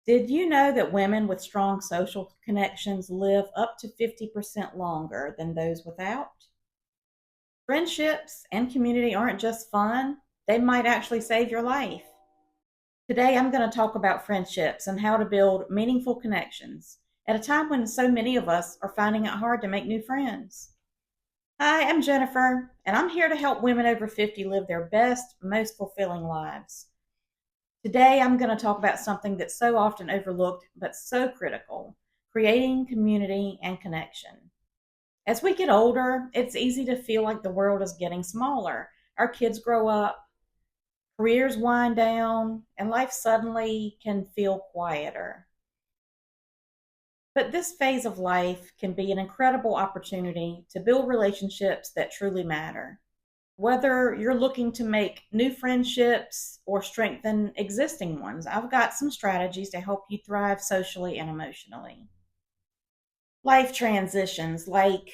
Did you know that women with strong social connections live up to 50% longer than those without? Friendships and community aren't just fun, they might actually save your life. Today, I'm going to talk about friendships and how to build meaningful connections at a time when so many of us are finding it hard to make new friends. Hi, I'm Jennifer, and I'm here to help women over 50 live their best, most fulfilling lives. Today, I'm going to talk about something that's so often overlooked but so critical: creating community and connection. As we get older, it's easy to feel like the world is getting smaller. Our kids grow up, careers wind down, and life suddenly can feel quieter. But this phase of life can be an incredible opportunity to build relationships that truly matter. Whether you're looking to make new friendships or strengthen existing ones, I've got some strategies to help you thrive socially and emotionally. Life transitions like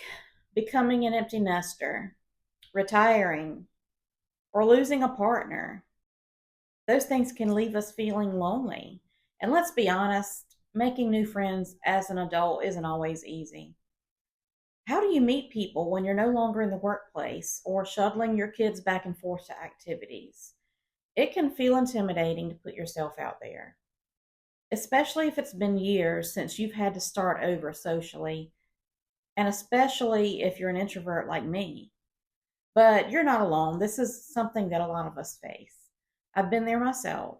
becoming an empty nester, retiring, or losing a partner, those things can leave us feeling lonely. And let's be honest, making new friends as an adult isn't always easy. How do you meet people when you're no longer in the workplace or shuttling your kids back and forth to activities? It can feel intimidating to put yourself out there, especially if it's been years since you've had to start over socially, and especially if you're an introvert like me. But you're not alone. This is something that a lot of us face. I've been there myself.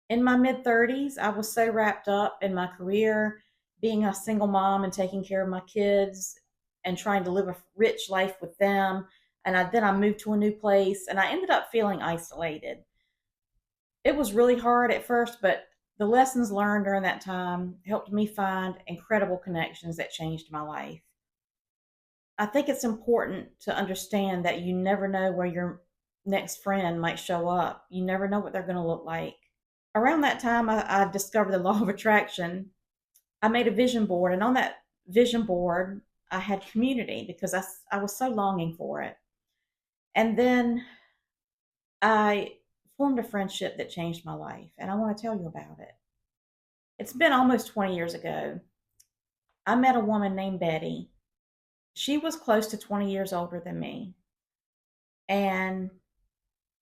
In my mid 30s, I was so wrapped up in my career, being a single mom and taking care of my kids and trying to live a rich life with them. Then I moved to a new place and I ended up feeling isolated. It was really hard at first, but the lessons learned during that time helped me find incredible connections that changed my life. I think it's important to understand that you never know where your next friend might show up. You never know what they're going to look like. Around that time, I discovered the law of attraction. I made a vision board, and on that vision board, I had community because I was so longing for it. And then I formed a friendship that changed my life, and I want to tell you about it. It's been almost 20 years ago. I met a woman named Betty. She was close to 20 years older than me. And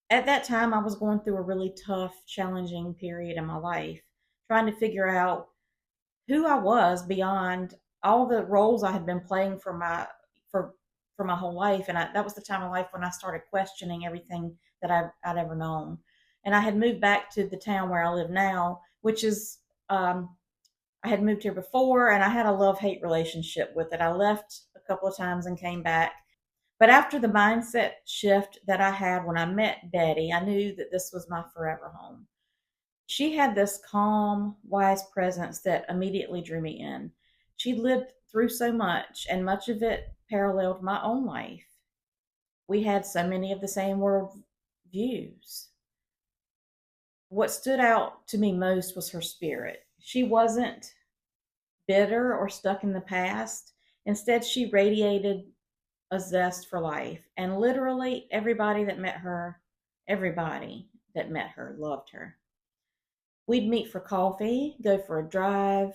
at that time, I was going through a really tough, challenging period in my life, trying to figure out who I was beyond all the roles I had been playing for for my whole life. And that was the time of life when I started questioning everything that I'd ever known. And I had moved back to the town where I live now, which is I had moved here before, and I had a love hate relationship with it. I left a couple of times and came back. But after the mindset shift that I had when I met Betty, I knew that this was my forever home. She had this calm, wise presence that immediately drew me in. She lived through so much, and much of it paralleled my own life. We had so many of the same world views. What stood out to me most was her spirit. She wasn't bitter or stuck in the past. Instead, she radiated a zest for life. And literally everybody that met her loved her. We'd meet for coffee, go for a drive,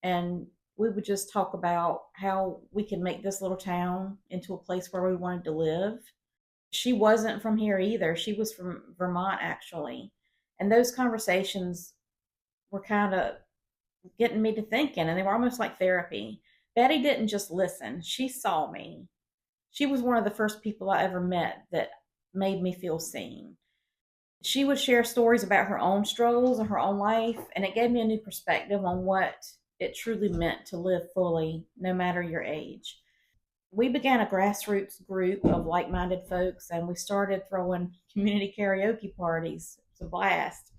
and we would just talk about how we could make this little town into a place where we wanted to live. She wasn't from here either. She was from Vermont, actually. And those conversations were kind of getting me to thinking, and they were almost like therapy. Betty didn't just listen, she saw me. She was one of the first people I ever met that made me feel seen. She would share stories about her own struggles and her own life, and it gave me a new perspective on what it truly meant to live fully, no matter your age. We began a grassroots group of like minded folks, and we started throwing community karaoke parties. It was a blast.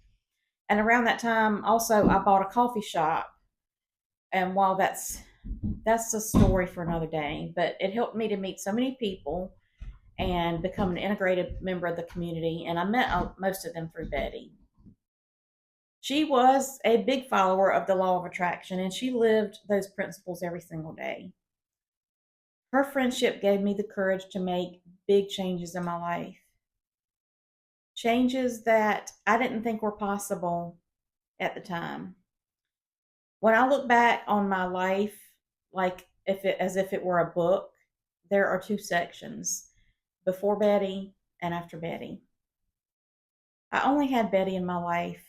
And around that time, also, I bought a coffee shop. And while that's a story for another day, but it helped me to meet so many people and become an integrated member of the community. And I met most of them through Betty. She was a big follower of the law of attraction, and she lived those principles every single day. Her friendship gave me the courage to make big changes in my life, changes that I didn't think were possible at the time. When I look back on my life, like as if it were a book, there are two sections: before Betty and after Betty. I only had Betty in my life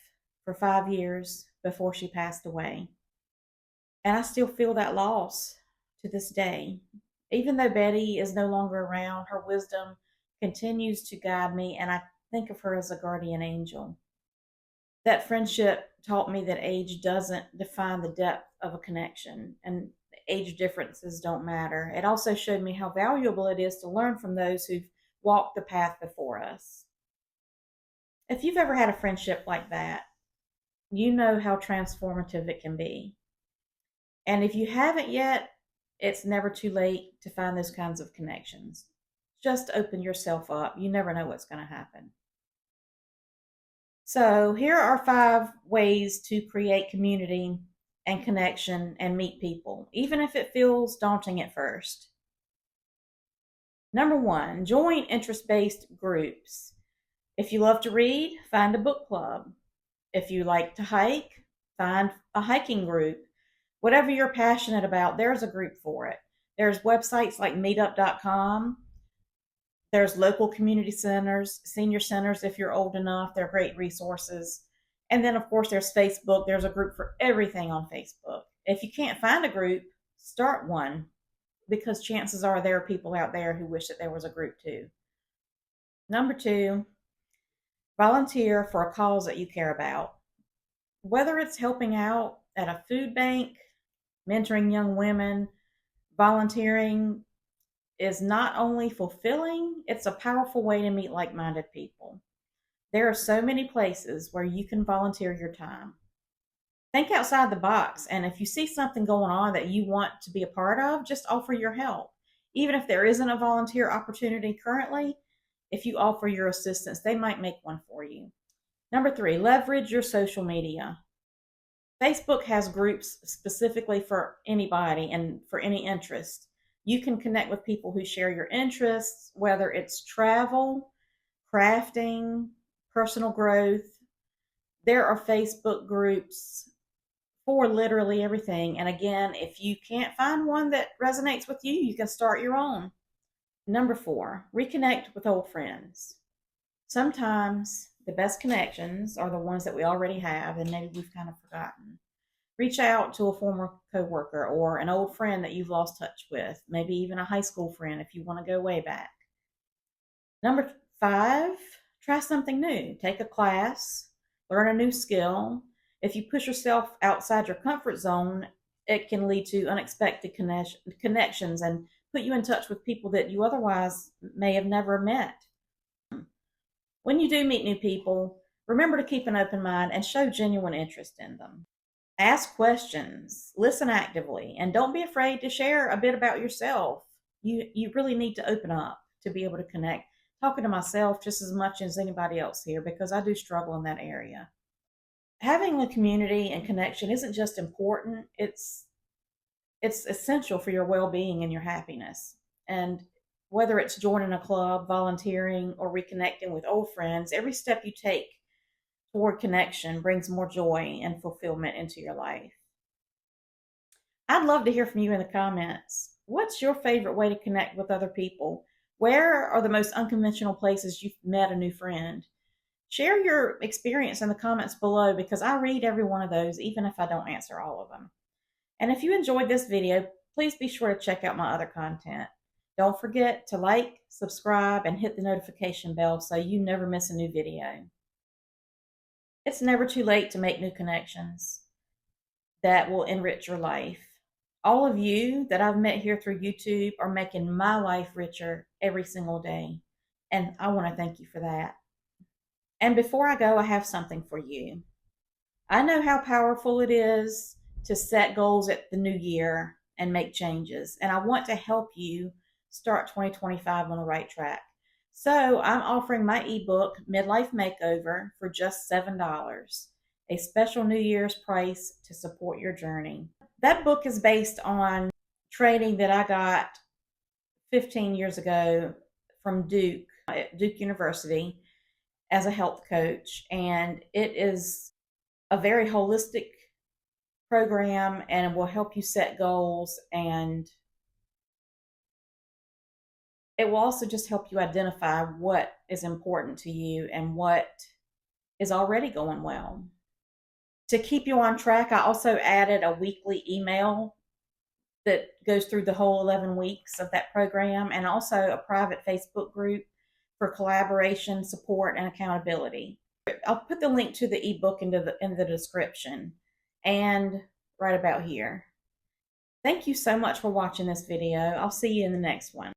for 5 years before she passed away. And I still feel that loss to this day. Even though Betty is no longer around, her wisdom continues to guide me, and I think of her as a guardian angel. That friendship taught me that age doesn't define the depth of a connection, and age differences don't matter. It also showed me how valuable it is to learn from those who've walked the path before us. If you've ever had a friendship like that, you know how transformative it can be. And if you haven't yet, it's never too late to find those kinds of connections. Just open yourself up. You never know what's going to happen. So, here are 5 ways to create community and connection and meet people, even if it feels daunting at first. Number 1, join interest based groups. If you love to read, find a book club. If you like to hike, find a hiking group. Whatever you're passionate about, there's a group for it. There's websites like meetup.com. There's local community centers, senior centers if you're old enough. They're great resources. And then, of course, there's Facebook. There's a group for everything on Facebook. If you can't find a group, start one, because chances are there are people out there who wish that there was a group too. Number 2, volunteer for a cause that you care about. Whether it's helping out at a food bank, mentoring young women, volunteering is not only fulfilling, it's a powerful way to meet like minded people. There are so many places where you can volunteer your time. Think outside the box, and if you see something going on that you want to be a part of, just offer your help. Even if there isn't a volunteer opportunity currently, if you offer your assistance, they might make one for you. Number 3, leverage your social media. Facebook has groups specifically for anybody and for any interest. You can connect with people who share your interests, whether it's travel, crafting, personal growth. There are Facebook groups for literally everything. And again, if you can't find one that resonates with you, you can start your own. Number 4, reconnect with old friends. Sometimes the best connections are the ones that we already have and maybe we've kind of forgotten. Reach out to a former coworker or an old friend that you've lost touch with, maybe even a high school friend if you want to go way back. Number 5, try something new. Take a class, learn a new skill. If you push yourself outside your comfort zone, it can lead to unexpected connections and put you in touch with people that you otherwise may have never met. When you do meet new people, remember to keep an open mind and show genuine interest in them. Ask questions, listen actively, and don't be afraid to share a bit about yourself. You really need to open up to be able to connect. Talking to myself just as much as anybody else here, because I do struggle in that area. Having a community and connection isn't just important, it's essential for your well-being and your happiness. And whether it's joining a club, volunteering, or reconnecting with old friends, every step you take toward connection brings more joy and fulfillment into your life. I'd love to hear from you in the comments. What's your favorite way to connect with other people? Where are the most unconventional places you've met a new friend? Share your experience in the comments below, because I read every one of those, even if I don't answer all of them. And if you enjoyed this video, please be sure to check out my other content. Don't forget to like, subscribe, and hit the notification bell so you never miss a new video. It's never too late to make new connections that will enrich your life. All of you that I've met here through YouTube are making my life richer every single day. And I want to thank you for that. And before I go, I have something for you. I know how powerful it is to set goals at the new year and make changes. And I want to help you start 2025 on the right track. So I'm offering my ebook, Midlife Makeover, for just $7, a special New Year's price to support your journey. That book is based on training that I got 15 years ago from Duke, at Duke University, as a health coach. And it is a very holistic program, and it will help you set goals, and it will also just help you identify what is important to you and what is already going well. To keep you on track, I also added a weekly email that goes through the whole 11 weeks of that program, and also a private Facebook group for collaboration, support, and accountability. I'll put the link to the ebook in the description and right about here. Thank you so much for watching this video. I'll see you in the next one.